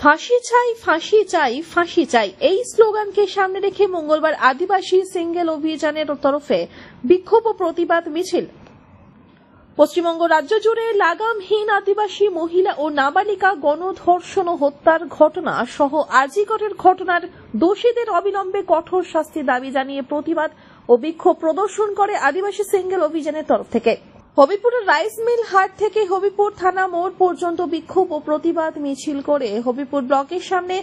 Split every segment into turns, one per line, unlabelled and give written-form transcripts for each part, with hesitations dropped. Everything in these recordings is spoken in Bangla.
ফাঁসি চাই, ফাঁসি চাই, ফাঁসি চাই, এই স্লোগানকে সামনে রেখে মঙ্গলবার আদিবাসী সিঙ্গেল অভিযানের তরফে বিক্ষোভ ও প্রতিবাদ মিছিল। পশ্চিমবঙ্গ রাজ্য জুড়ে লাগামহীন আদিবাসী মহিলা ও নাবালিকা গণধর্ষণ ও হত্যার ঘটনা সহ আরজিকরের ঘটনার দোষীদের অবিলম্বে কঠোর শাস্তি দাবি জানিয়ে প্রতিবাদ ও বিক্ষোভ প্রদর্শন করে আদিবাসী সিঙ্গেল অভিযানের তরফ থেকে। হবিপুরের রাইস মিল হাট থেকে হবিপুর থানা মোড় পর্যন্ত বিক্ষোভ ও প্রতিবাদ মিছিল করে হবিপুর ব্লকের সামনে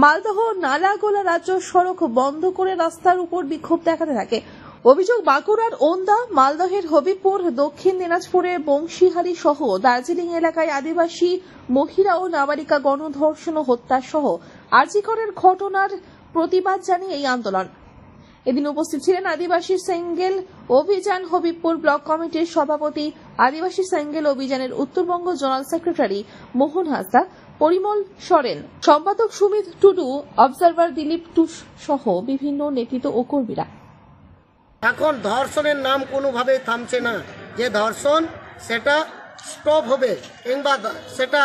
মালদহ নালাগোলা রাজ্য সড়ক বন্ধ করে রাস্তার উপর বিক্ষোভ দেখাতে থাকে। অভিযোগ, বাঁকুড়ার ওন্দা, মালদহের হবিপুর, দক্ষিণ দিনাজপুরের বংশীহারি সহ দার্জিলিং এলাকায় আদিবাসী মহিলা ও নাবালিকা গণধর্ষণ ও হত্যা সহ আরজিকরের ঘটনার প্রতিবাদ জানিয়ে এই আন্দোলন। এদিন উপস্থিত ছিলেন আদিবাসী সিঙ্গেল অভিযান হবিপুর ব্লক কমিটির সভাপতি, আদিবাসী সিঙ্গেল অভিযানের উত্তরবঙ্গ জোনাল সেক্রেটারি মোহন হাসদা, পরিমল সরেন, সম্পাদক সুমিত টুডু, অবজারভার দিলীপ টুস সহ বিভিন্ন নেতৃত্ব ও কর্মীরা।
এখন ধর্ষণের নাম কোনোভাবেই থামছে না। যে ধর্ষণ সেটা স্টপ হবে কিংবা সেটা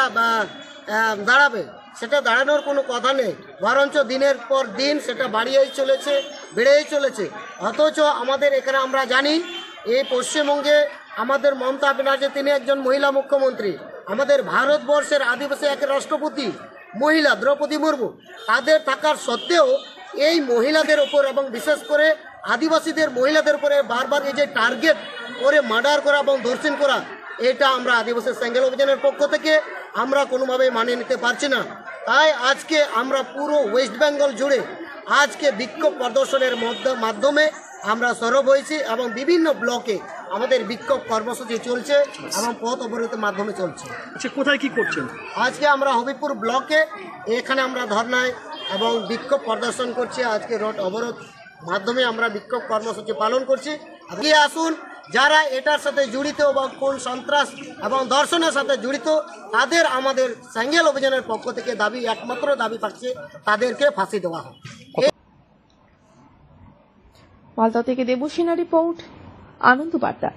দাঁড়াবে, সেটা দাঁড়ানোর কোনো কথা নেই, বরঞ্চ দিনের পর দিন সেটা বেড়েই চলেছে। অথচ আমাদের এখানে আমরা জানি এই পশ্চিমবঙ্গে আমাদের মমতা ব্যানার্জি, তিনি একজন মহিলা মুখ্যমন্ত্রী, আমাদের ভারতবর্ষের আদিবাসী এক রাষ্ট্রপতি মহিলা দ্রৌপদী মুর্মু, তাদের থাকার সত্ত্বেও এই মহিলাদের ওপর এবং বিশেষ করে আদিবাসীদের মহিলাদের উপরে বারবার এই যে টার্গেট করে মার্ডার করা এবং ধর্ষণ করা, এটা আমরা আদিবাসী সিঙ্গেল অভিযানের পক্ষ থেকে আমরা কোনোভাবেই মানিয়ে নিতে পারছি না। তাই আজকে আমরা পুরো ওয়েস্ট বেঙ্গল জুড়ে আজকে বিক্ষোভ প্রদর্শনের মাধ্যমে আমরা সরব হয়েছি এবং বিভিন্ন ব্লকে আমাদের বিক্ষোভ কর্মসূচি চলছে এবং পথ অবরোধের মাধ্যমে চলছে।
আচ্ছা, কোথায় কি করছেন? আজকে
আমরা হবিপুর ব্লকে এখানে আমরা ধর্নায় এবং বিক্ষোভ প্রদর্শন করছি। আজকে রোড অবরোধ মাধ্যমে আমরা বিক্ষোভ কর্মসূচি পালন করছি। আগে আসুন, যারা এটার সাথে জড়িত বা কোন সন্ত্রাস এবং ধর্ষণের সাথে জড়িত, তাদের আমাদের সিঙ্গেল অভিযানের পক্ষ থেকে একমাত্র দাবি থাকছে তাদেরকে ফাঁসি দেওয়া হোক।
মালদা থেকে দেবসেনা রিপোর্ট, আনন্দ বার্তা।